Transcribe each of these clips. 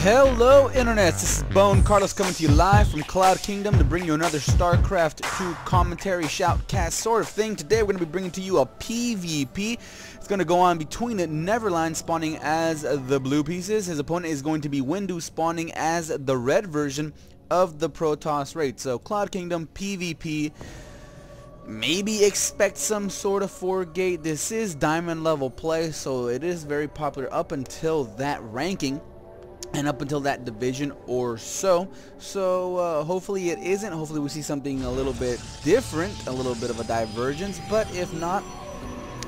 Hello Internet, this is BoneCarlos coming to you live from Cloud Kingdom to bring you another StarCraft 2 commentary shoutcast sort of thing. Today we're going to be bringing to you a PvP. It's going to go on between NVRLand spawning as the blue pieces. His opponent is going to be Windu spawning as the red version of the Protoss raid. So Cloud Kingdom PvP. Maybe expect some sort of 4-gate. This is diamond level play, so it is very popular up until that ranking and up until that division or so. So hopefully it isn't. Hopefully we see something a little bit different, a little bit of a divergence. But if not,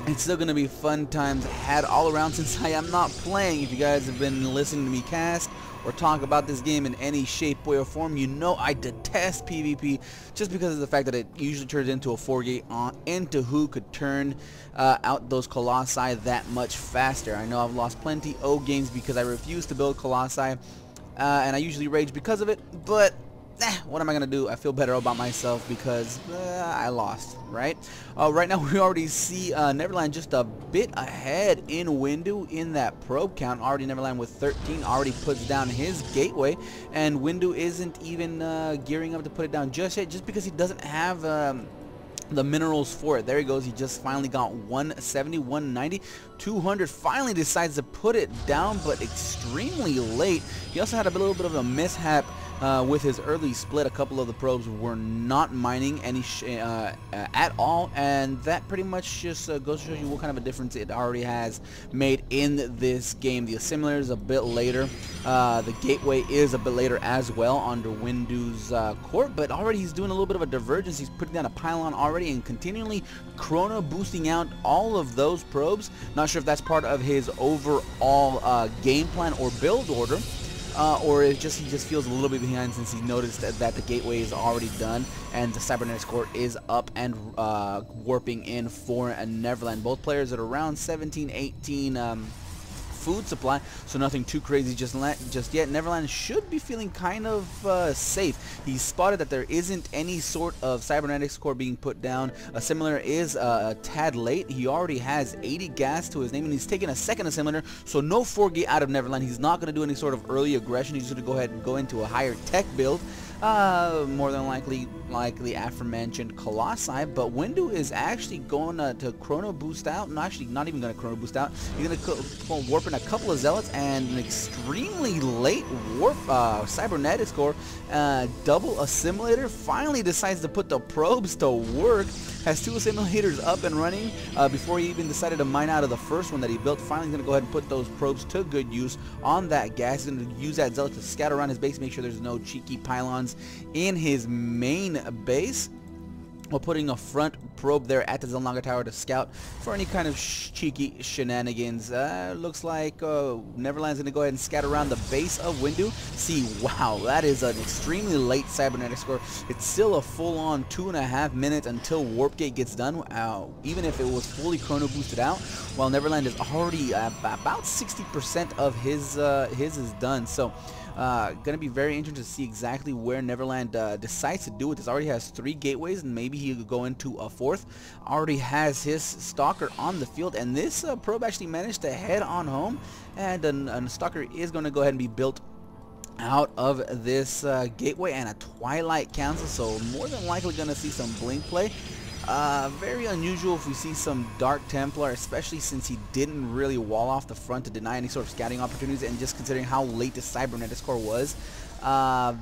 it's still going to be fun times had all around since I am not playing. If you guys have been listening to me cast or talk about this game in any shape, way, or form, you know I detest PvP just because of the fact that it usually turns into a 4-gate into who could turn out those Colossi that much faster. I know I've lost plenty of games because I refuse to build Colossi, and I usually rage because of it, but what am I going to do? I feel better about myself because I lost, right? Right now we already see NVRLand just a bit ahead in Windu in that probe count. Already NVRLand with 13 already puts down his gateway, and Windu isn't even gearing up to put it down just yet, just because he doesn't have the minerals for it. There he goes. He just finally got 170, 190, 200. Finally decides to put it down, but extremely late. He also had a little bit of a mishap with his early split. A couple of the probes were not mining any at all, and that pretty much just goes to show you what kind of a difference it already has made in this game. The assimilator is a bit later. The gateway is a bit later as well under Windu's court, but already he's doing a little bit of a divergence. He's putting down a pylon already and continually chrono boosting out all of those probes. Not sure if that's part of his overall game plan or build order, or he just feels a little bit behind since he noticed that the gateway is already done and the cybernetics core is up and warping in for NVRLand. Both players at around 17, 18 food supply, so nothing too crazy just yet. NVRLand should be feeling kind of safe. He spotted that there isn't any sort of cybernetics core being put down. A simulator is a tad late. He already has 80 gas to his name, and he's taking a second assimilator, so no 4-gate out of NVRLand. He's not going to do any sort of early aggression. He's going to go ahead and go into a higher tech build. More than likely like the aforementioned Colossi, but Windu is actually going to chrono boost out. No, actually not even going to chrono boost out. He's going to warp in a couple of zealots and an extremely late warp cybernetics core, double assimilator. Finally decides to put the probes to work. Has 2 assimilators up and running before he even decided to mine out of the first one that he built. Finally he's going to go ahead and put those probes to good use on that gas. He's going to use that zealot to scout around his base, make sure there's no cheeky pylons in his main base, while putting a front probe there at the Zelnaga Tower to scout for any kind of cheeky shenanigans. Looks like NVRLand's going to go ahead and scout around the base of Windu. See, wow, that is an extremely late cybernetics core. It's still a full-on 2.5 minutes until Warp Gate gets done, even if it was fully chrono boosted out, while NVRLand is already about 60% of his is done. So going to be very interesting to see exactly where NVRLand decides to do with this. Already has 3 gateways, and maybe he could go into a 4th. Already has his stalker on the field, and this probe actually managed to head on home, and a stalker is going to go ahead and be built out of this gateway, and a Twilight Council, so more than likely going to see some blink play. Very unusual if we see some Dark Templar, especially since he didn't really wall off the front to deny any sort of scouting opportunities, and just considering how late the cybernetics core was.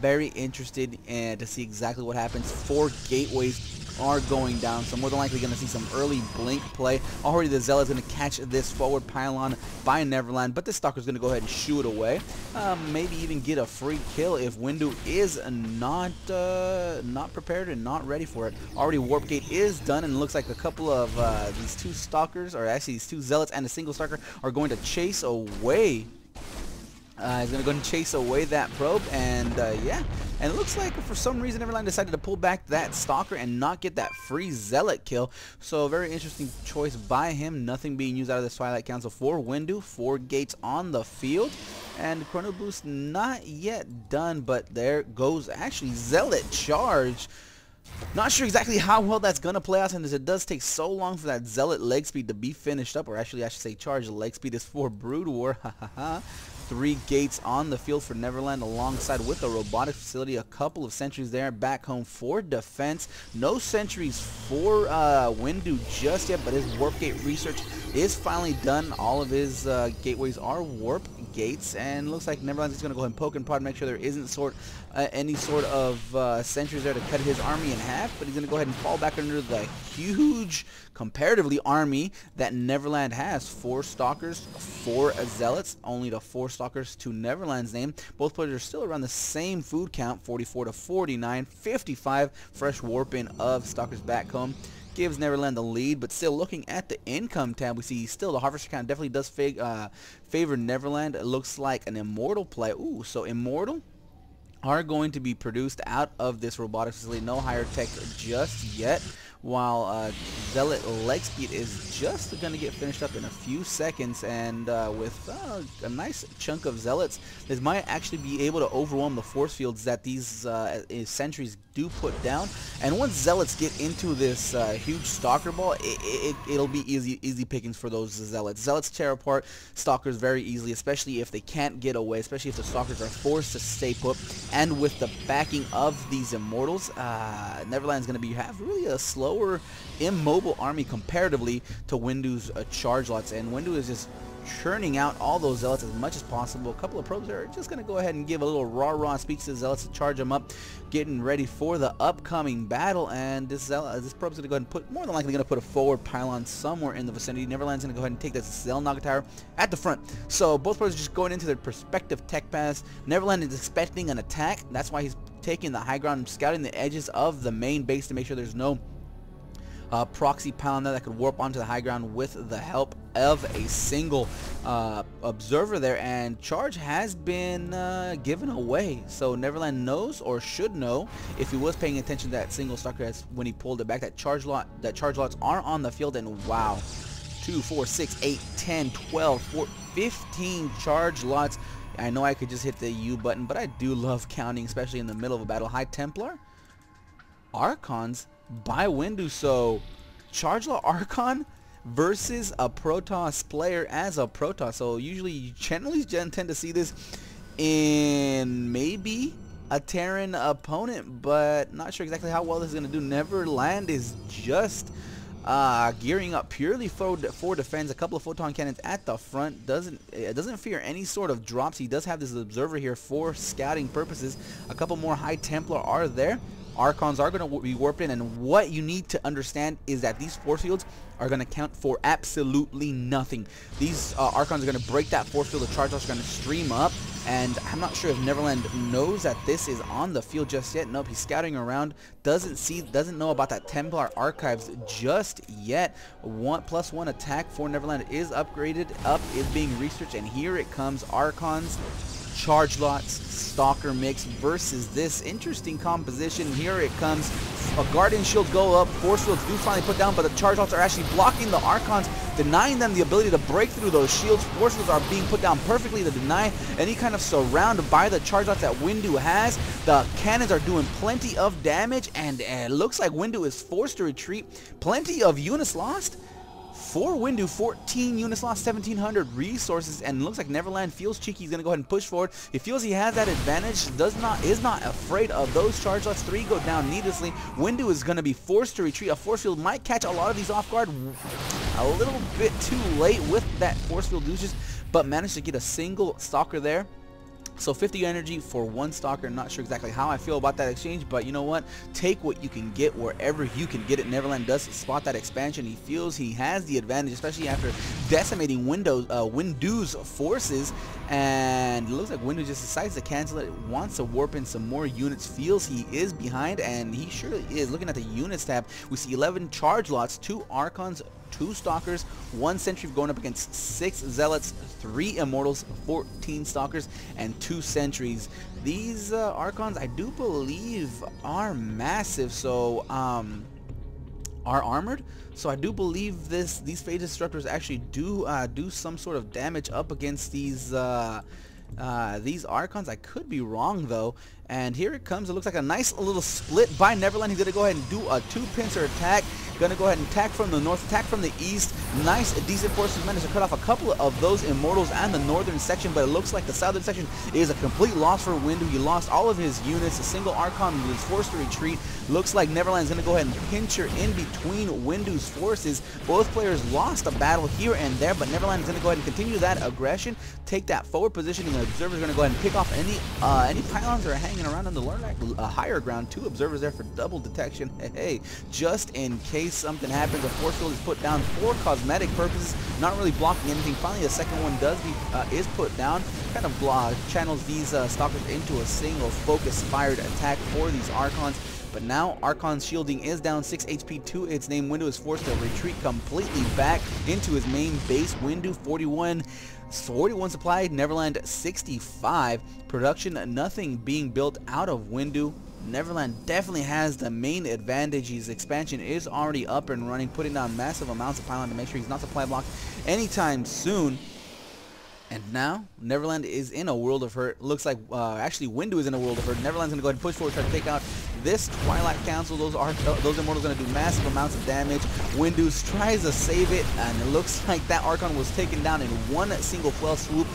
Very interested to see exactly what happens. 4 gateways are going down, so more than likely going to see some early blink play. Already the Zealot's going to catch this forward pylon by NVRLand, but this Stalker's going to go ahead and shoo it away. Maybe even get a free kill if Windu is not prepared and not ready for it. Already Warp Gate is done, and it looks like a couple of these 2 Stalkers, or actually these 2 Zealots and a single Stalker, are going to chase away. He's going to go and chase away that probe, and yeah. And it looks like for some reason NVRLand decided to pull back that Stalker and not get that free Zealot kill. So a very interesting choice by him. Nothing being used out of the Twilight Council for Windu. 4 gates on the field. And Chrono Boost not yet done, but there goes actually Zealot Charge. Not sure exactly how well that's going to play out, since it does take so long for that Zealot leg speed to be finished up. Or actually, I should say charge leg speed is for Brood War. 3 gates on the field for NVRLand, alongside with a robotic facility, a couple of sentries there back home for defense. No sentries for Windu just yet, but his warp gate research is finally done. All of his gateways are warp gates, and looks like NVRLand is going to go ahead and poke and prod, make sure there isn't any sort of sentries there to cut his army in half, but he's going to go ahead and fall back under the huge, comparatively, army that NVRLand has. 4 stalkers, 4 zealots, only the 4 stalkers to NVRLand's name. Both players are still around the same food count, 44 to 49, 55 fresh warping of stalkers back home. Gives NVRLand the lead, but still looking at the income tab, we see still the harvester count definitely does favor NVRLand. It looks like an immortal play. Ooh, so immortal are going to be produced out of this robotic facility. No higher tech just yet, while zealot leg speed is just going to get finished up in a few seconds, and with a nice chunk of zealots, this might actually be able to overwhelm the force fields that these sentries do put down. And once zealots get into this huge stalker ball, it'll be easy pickings for those zealots. Zealots tear apart stalkers very easily, especially if they can't get away, especially if the stalkers are forced to stay put. And with the backing of these immortals, NVRLand is going to have really a slower, immobile army comparatively to Windu's charge lots, and Windu is just churning out all those zealots as much as possible. A couple of probes are just going to go ahead and give a little rah-rah speech to the zealots to charge them up, getting ready for the upcoming battle. And this probe's going to go ahead and put, more than likely going to put a forward pylon somewhere in the vicinity. NVRLand's going to go ahead and take this Xelnaga tower at the front. So both probes are just going into their prospective tech paths. NVRLand is expecting an attack. That's why he's taking the high ground, scouting the edges of the main base to make sure there's no proxy pylon there that could warp onto the high ground with the help of a single observer there. And charge has been given away, so NVRLand knows, or should know if he was paying attention to that single stalker when he pulled it back, that charge lots are on the field. And wow, 2, 4, 6, 8, 10, 12, 14, 15 charge lots. I know I could just hit the U button, but I do love counting, especially in the middle of a battle. High Templar Archons by Windu. So charge lot Archon versus a Protoss player as a Protoss. So usually you generally tend to see this in maybe a Terran opponent, but not sure exactly how well this is going to do. NVRLand is just gearing up purely for defense. A couple of photon cannons at the front. Doesn't fear any sort of drops. He does have this observer here for scouting purposes. A couple more High Templar are there. Archons are going to be warped in, and what you need to understand is that these force fields are going to count for absolutely nothing. These Archons are going to break that force field. The charge lots are going to stream up, and I'm not sure if NVRLand knows that this is on the field just yet. Nope, he's scouting around. Doesn't know about that Templar archives just yet. +1 attack for NVRLand is upgraded, is being researched, and here it comes. Archons, charge lots, stalker mix versus this interesting composition. Here it comes. Guardian shields go up, force fields do finally put down, but the charge lots are actually blocking the Archons, denying them the ability to break through those shields. Force fields are being put down perfectly to deny any kind of surround by the charge lots that Windu has. The cannons are doing plenty of damage, and it looks like Windu is forced to retreat. Plenty of units lost for Windu, 14 units lost, 1,700 resources, and looks like NVRLand feels cheeky. He's going to go ahead and push forward. He feels he has that advantage, is not afraid of those charge lots. 3 go down needlessly. Windu is going to be forced to retreat. A force field might catch a lot of these off guard a little bit too late with that force field usage, but managed to get a single stalker there. So 50 energy for 1 stalker. Not sure exactly how I feel about that exchange, but you know what? Take what you can get wherever you can get it. NVRLand does spot that expansion. He feels he has the advantage, especially after decimating Windu's forces. And it looks like Windu just decides to cancel it. Wants to warp in some more units. Feels he is behind, and he surely is. Looking at the units tab, we see 11 charge lots, 2 Archons, 2 stalkers, 1 sentry going up against 6 zealots, 3 immortals, 14 stalkers, and 2 sentries. These Archons, I do believe, are massive, so are armored. So I do believe these phase disruptors actually do some sort of damage up against these Archons. I could be wrong though. And here it comes. It looks like a nice little split by NVRLand. He's going to go ahead and do a 2-pincer attack. Going to go ahead and attack from the north, attack from the east. Nice, decent forces. Managed to cut off a couple of those Immortals and the northern section, but it looks like the southern section is a complete loss for Windu. He lost all of his units. A single Archon was forced to retreat. Looks like NVRLand's going to go ahead and pincher in between Windu's forces. Both players lost a battle here and there, but NVRLand is going to go ahead and continue that aggression, take that forward positioning. The observer's going to go ahead and pick off any pylons that are hanging around on the higher ground. 2 observers there for double detection. Hey, just in case something happens, a force field is put down for cosmetic purposes, not really blocking anything. Finally, the second one is put down, kind of channels these stalkers into a single focus fired attack for these Archons. But now Archon's shielding is down 6 HP to its name. Windu is forced to retreat completely back into his main base. Windu 41 supply, NVRLand 65. Production, nothing being built out of Windu. NVRLand definitely has the main advantage. His expansion is already up and running, putting down massive amounts of pylon to make sure he's not supply blocked anytime soon. And now, NVRLand is in a world of hurt. Looks like, actually, Windu is in a world of hurt. NVRLand's going to go ahead and push forward, try to take out this Twilight Council. Those Immortals going to do massive amounts of damage. Windu tries to save it, and it looks like that Archon was taken down in one single fell swoop.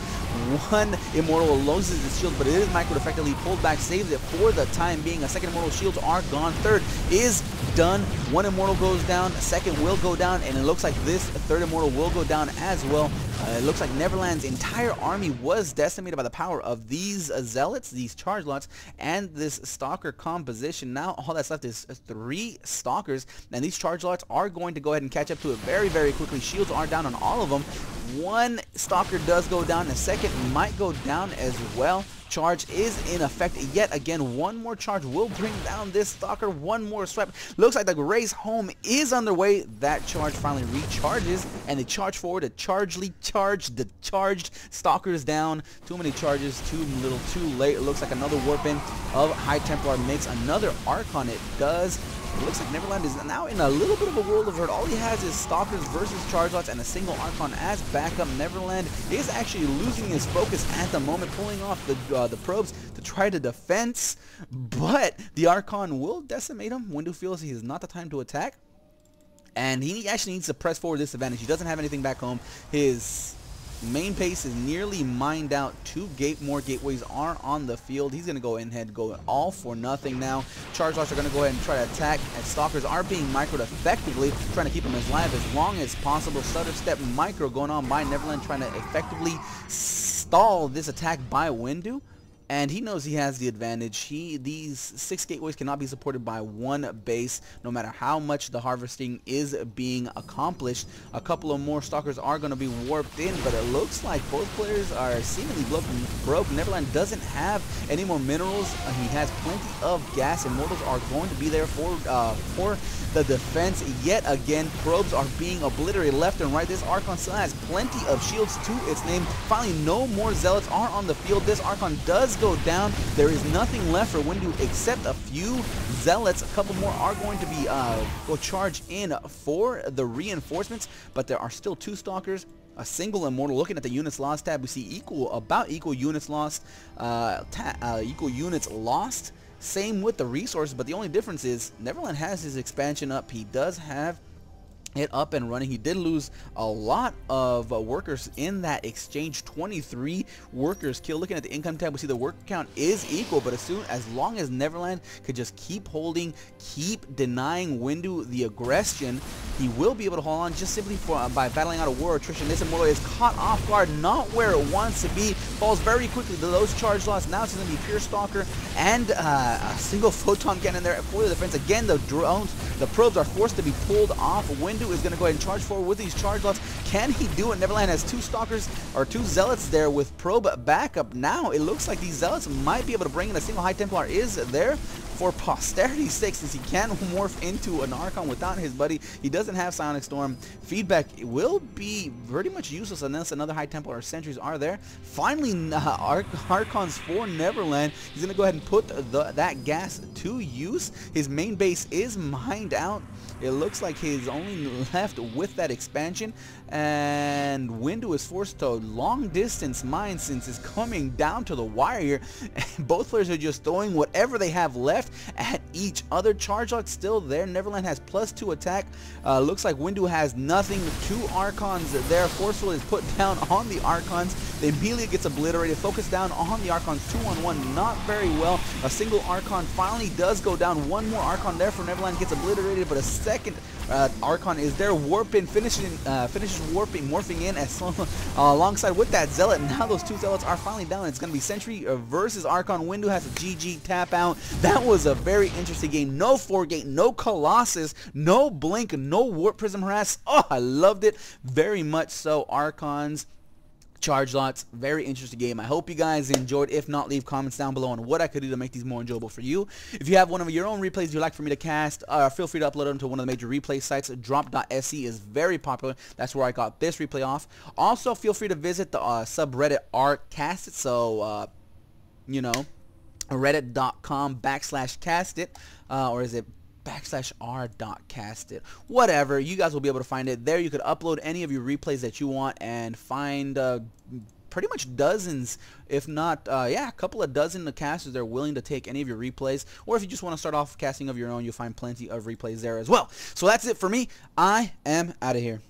One Immortal loses his shield, but it is micro-effectively pulled back, saves it for the time being. A second Immortal, shields are gone. Third is done. One Immortal goes down, a second will go down, and it looks like this third Immortal will go down as well. It looks like NVRLand's entire army was decimated by the power of these Zealots, these charge lots, and this Stalker composition. Now all that's left is 3 Stalkers, and these charge lots are going to go ahead and catch up to it very, very quickly. Shields are down on all of them. One Stalker does go down, a second might go down as well. Charge is in effect yet again. One more charge will bring down this Stalker. One more swipe. Looks like the race home is underway. That charge finally recharges, and they charge forward. A the charged Stalkers down. Too many charges, too little, too late. It looks like another warp-in of High Templar makes another Archon. It does. It looks like NVRLand is now in a little bit of a world of hurt. All he has is Stalkers versus charge lots and a single Archon as backup. NVRLand is actually losing his focus at the moment, pulling off the probes to try to defense, but the Archon will decimate him. Windu feels he is not the time to attack, and he actually needs to press forward this advantage. He doesn't have anything back home. His main pace is nearly mined out. 2 more gateways are on the field. He's going to go ahead, go all for nothing now. Charge lots are going to go ahead and try to attack, and Stalkers are being microed effectively, trying to keep him alive as long as possible. Stutter step micro going on by NVRLand, trying to effectively stall this attack by Windu. And he knows he has the advantage. These 6 gateways cannot be supported by one base, no matter how much the harvesting is being accomplished. A couple of more Stalkers are going to be warped in, but it looks like both players are seemingly broke. NVRLand doesn't have any more minerals. He has plenty of gas. Immortals are going to be there for the defense. Yet again, probes are being obliterated left and right. This Archon still has plenty of shields to its name. Finally, no more Zealots are on the field. This Archon does go down. There is nothing left for Windu except a few Zealots. A couple more are going to be go charge in for the reinforcements, but there are still 2 Stalkers, a single Immortal. Looking at the units lost tab, we see about equal units lost, Same with the resources, but the only difference is NVRLand has his expansion up. He does have it up and running. He did lose a lot of workers in that exchange. 23 workers killed. Looking at the income tab, we see the work count is equal, but as long as NVRLand could just keep holding, keep denying Windu the aggression, he will be able to hold on just simply by battling out a war attrition. This Immortal is caught off guard, not where it wants to be, falls very quickly to those charge loss. Now it's going to be pure Stalker and a single photon cannon there for the defense. Again, the drones, the probes are forced to be pulled off. Windu is going to go ahead and charge forward with these charge lots. Can he do it? NVRLand has 2 Stalkers, or 2 Zealots there with probe backup. Now it looks like these Zealots might be able to bring in a single High Templar is there. for posterity's sake, since he can't morph into an Archon without his buddy. He doesn't have Psionic Storm. Feedback will be pretty much useless unless another High Tempo or Sentries are there. Finally, Archons for NVRLand. He's going to go ahead and put that gas to use. His main base is mined out. It looks like he's only left with that expansion, and Windu is forced to long distance mine since it's coming down to the wire here. Both players are just throwing whatever they have left at each other. Charge Lock still there. NVRLand has +2 attack. Looks like Windu has nothing. 2 Archons there. Forceful is put down on the Archons. The Amelia gets obliterated. Focus down on the Archons. 2-on-1, not very well. A single Archon finally does go down. One more Archon there for NVRLand gets obliterated, but a second Archon is there. Warping, finishes warping, morphing in as alongside with that Zealot. Now those 2 Zealots are finally down. It's going to be Sentry versus Archon. Windu has a GG tap out. That was a very interesting game. No 4-gate, no Colossus, no Blink, no Warp Prism Harass. Oh, I loved it very much so. Archons, Charge Lots, very interesting game. I hope you guys enjoyed. If not, leave comments down below on what I could do to make these more enjoyable for you. If you have one of your own replays you'd like for me to cast, feel free to upload them to one of the major replay sites. Drop.se is very popular. That's where I got this replay off. Also, feel free to visit the subreddit rcastit. So, you know, reddit.com/castit, or is it /r.castit, whatever. You guys will be able to find it there. You could upload any of your replays that you want and find pretty much dozens, if not yeah, a couple of dozen of casters that are willing to take any of your replays. Or if you just want to start off casting of your own, you'll find plenty of replays there as well. So that's it for me. I am out of here.